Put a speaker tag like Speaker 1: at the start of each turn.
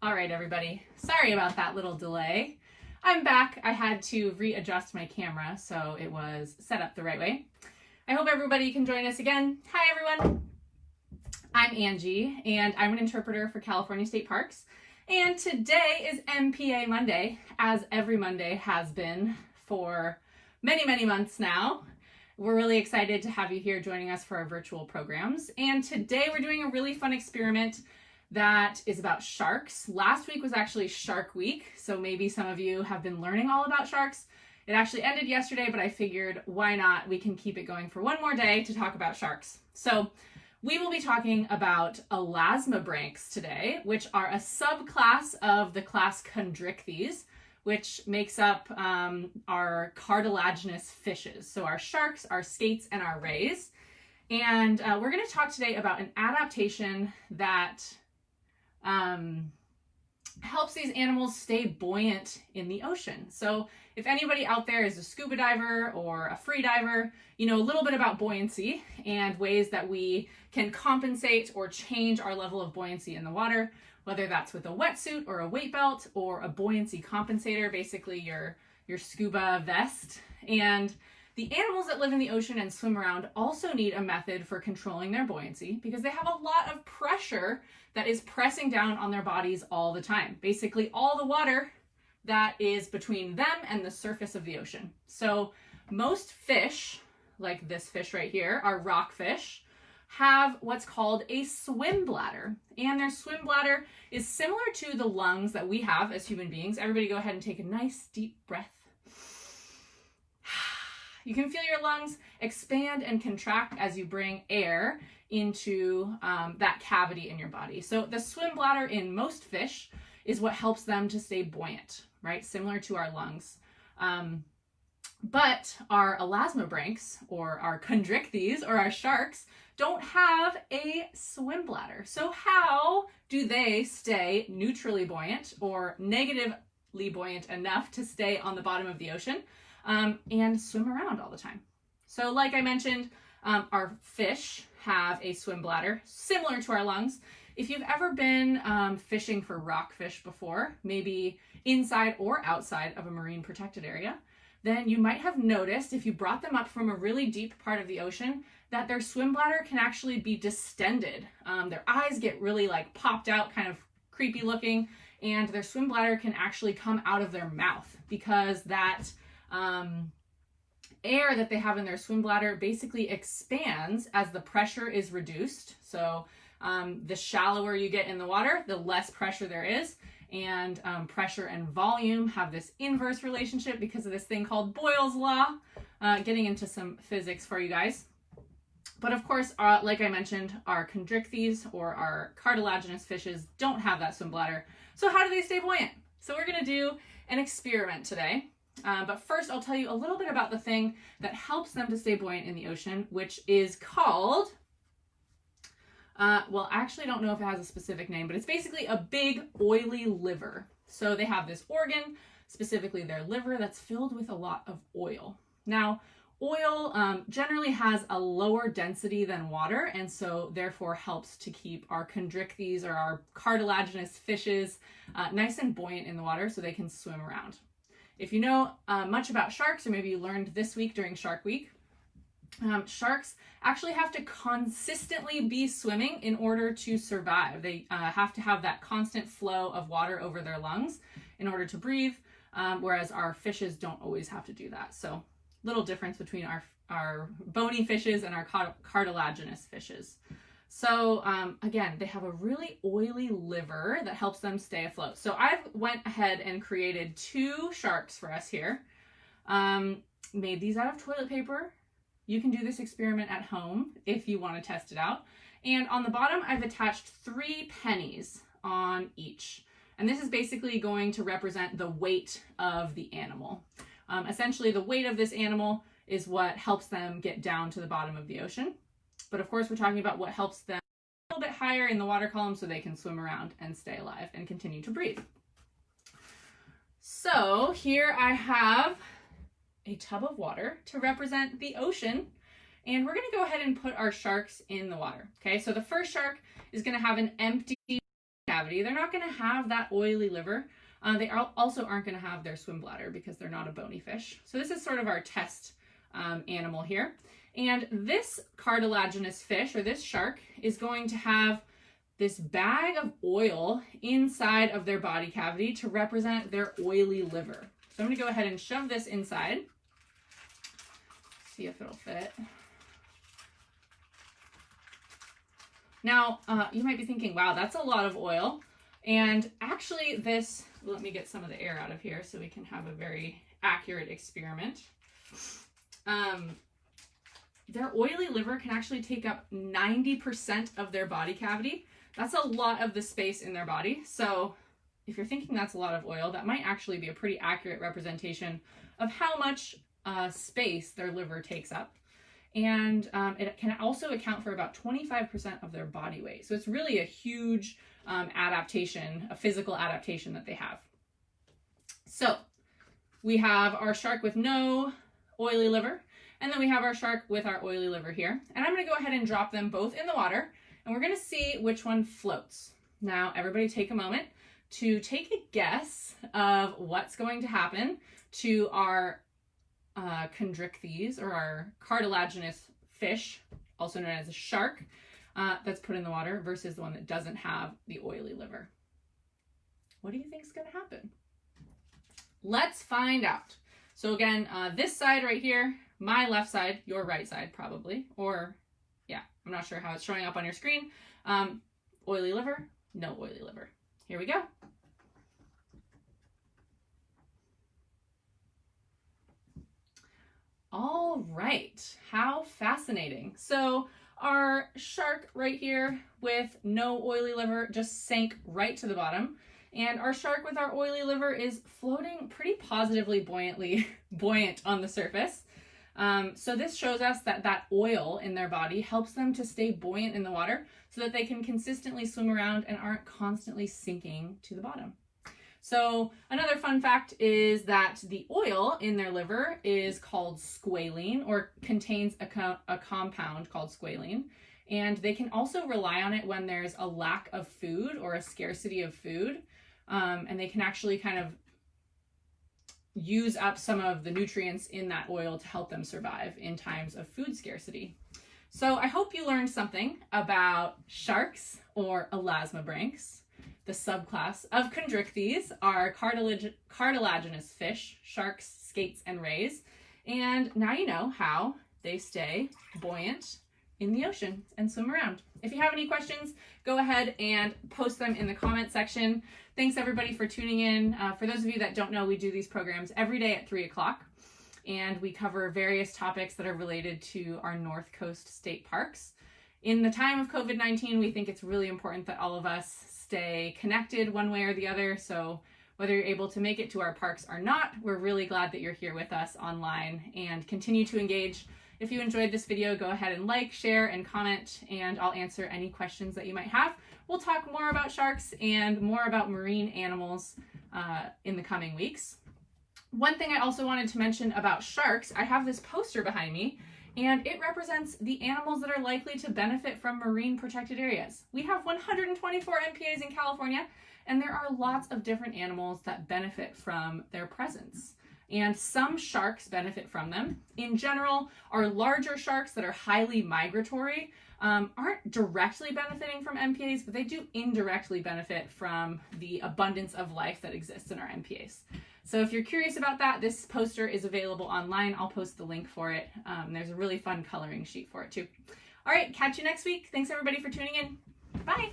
Speaker 1: All right, everybody. Sorry about that little delay. I'm back. I had to readjust my camera so it was set up the right way. I hope everybody can join us again. Hi, everyone. I'm Angie, and I'm an interpreter for California State Parks. And today is MPA Monday, as every Monday has been for many, many months now. We're really excited to have you here joining us for our virtual programs. And today we're doing a really fun experiment that is about sharks. Last week was actually Shark Week, so maybe some of you have been learning all about sharks. It actually ended yesterday, but I figured why not? We can keep it going for one more day to talk about sharks. So we will be talking about elasmobranchs today, which are a subclass of the class Chondrichthyes, which makes up our cartilaginous fishes. So our sharks, our skates, and our rays. And we're going to talk today about an adaptation that helps these animals stay buoyant in the ocean. So if anybody out there is a scuba diver or a free diver, you know a little bit about buoyancy and ways that we can compensate or change our level of buoyancy in the water, whether that's with a wetsuit or a weight belt or a buoyancy compensator, basically your scuba vest. And the animals that live in the ocean and swim around also need a method for controlling their buoyancy because they have a lot of pressure that is pressing down on their bodies all the time. Basically all the water that is between them and the surface of the ocean. So most fish, like this fish right here, our rockfish, have what's called a swim bladder. And their swim bladder is similar to the lungs that we have as human beings. Everybody go ahead and take a nice deep breath. You can feel your lungs expand and contract as you bring air into that cavity in your body. So the swim bladder in most fish is what helps them to stay buoyant, right? Similar to our lungs. But our elasmobranchs, or our chondrichthyes, or our sharks, don't have a swim bladder. So how do they stay neutrally buoyant or negatively buoyant enough to stay on the bottom of the ocean and swim around all the time? So like I mentioned, our fish have a swim bladder similar to our lungs. If you've ever been fishing for rockfish before, maybe inside or outside of a marine protected area, then you might have noticed if you brought them up from a really deep part of the ocean that their swim bladder can actually be distended. Their eyes get really like popped out, kind of creepy looking, and their swim bladder can actually come out of their mouth because that air that they have in their swim bladder basically expands as the pressure is reduced. So the shallower you get in the water, the less pressure there is. And pressure and volume have this inverse relationship because of this thing called Boyle's Law. Getting into some physics for you guys. But of course, like I mentioned, our chondrichthyes or our cartilaginous fishes don't have that swim bladder. So how do they stay buoyant? So we're going to do an experiment today. But first, I'll tell you a little bit about the thing that helps them to stay buoyant in the ocean, which is called, well, I actually don't know if it has a specific name, but it's basically a big oily liver. So they have this organ, specifically their liver, that's filled with a lot of oil. Now, oil generally has a lower density than water, and so therefore helps to keep our chondrichthyes or our cartilaginous fishes nice and buoyant in the water so they can swim around. If you know much about sharks, or maybe you learned this week during Shark Week, sharks actually have to consistently be swimming in order to survive. They have to have that constant flow of water over their lungs in order to breathe, whereas our fishes don't always have to do that. So little difference between our bony fishes and our cartilaginous fishes. So again, they have a really oily liver that helps them stay afloat. So I went ahead and created two sharks for us here. Made these out of toilet paper. You can do this experiment at home if you want to test it out. And on the bottom, I've attached 3 pennies on each. And this is basically going to represent the weight of the animal. Essentially, the weight of this animal is what helps them get down to the bottom of the ocean. But of course, we're talking about what helps them a little bit higher in the water column so they can swim around and stay alive and continue to breathe. So here I have a tub of water to represent the ocean, and we're going to go ahead and put our sharks in the water. Okay, so the first shark is going to have an empty cavity, they're not going to have that oily liver. They also aren't going to have their swim bladder because they're not a bony fish. So this is sort of our test animal here. And this cartilaginous fish, or this shark, is going to have this bag of oil inside of their body cavity to represent their oily liver. So I'm going to go ahead and shove this inside. See if it'll fit. Now, you might be thinking, wow, that's a lot of oil. And actually this, let me get some of the air out of here so we can have a very accurate experiment. Their oily liver can actually take up 90% of their body cavity. That's a lot of the space in their body. So if you're thinking that's a lot of oil, that might actually be a pretty accurate representation of how much space their liver takes up. And it can also account for about 25% of their body weight. So it's really a huge adaptation, a physical adaptation that they have. So we have our shark with no oily liver, and then we have our shark with our oily liver here. And I'm going to go ahead and drop them both in the water, and we're going to see which one floats. Now, everybody take a moment to take a guess of what's going to happen to our chondrichthyes, or our cartilaginous fish, also known as a shark, that's put in the water versus the one that doesn't have the oily liver. What do you think is going to happen? Let's find out. So again, this side right here, my left side, your right side probably, or yeah, I'm not sure how it's showing up on your screen. Oily liver, no oily liver. Here we go. All right, how fascinating. So our shark right here with no oily liver just sank right to the bottom. And our shark with our oily liver is floating pretty positively buoyant on the surface. So this shows us that that oil in their body helps them to stay buoyant in the water so that they can consistently swim around and aren't constantly sinking to the bottom. So another fun fact is that the oil in their liver is called squalene, or contains a compound called squalene. And they can also rely on it when there's a lack of food or a scarcity of food. And they can actually kind of use up some of the nutrients in that oil to help them survive in times of food scarcity. So I hope you learned something about sharks, or elasmobranchs. The subclass of chondrichthyes are cartilaginous fish, sharks, skates, and rays. And now you know how they stay buoyant in the ocean and swim around. If you have any questions, go ahead and post them in the comment section. Thanks everybody for tuning in. For those of you that don't know, we do these programs every day at 3 o'clock, and we cover various topics that are related to our North Coast state parks. In the time of COVID-19, we think it's really important that all of us stay connected one way or the other. So whether you're able to make it to our parks or not, we're really glad that you're here with us online, and continue to engage. If you enjoyed this video, go ahead and like, share, and comment, and I'll answer any questions that you might have. We'll talk more about sharks and more about marine animals in the coming weeks. One thing I also wanted to mention about sharks, I have this poster behind me, and it represents the animals that are likely to benefit from marine protected areas. We have 124 MPAs in California, and there are lots of different animals that benefit from their presence. And some sharks benefit from them. In general, our larger sharks that are highly migratory aren't directly benefiting from MPAs, but they do indirectly benefit from the abundance of life that exists in our MPAs. So if you're curious about that, this poster is available online. I'll post the link for it. There's a really fun coloring sheet for it too. All right, catch you next week. Thanks everybody for tuning in. Bye.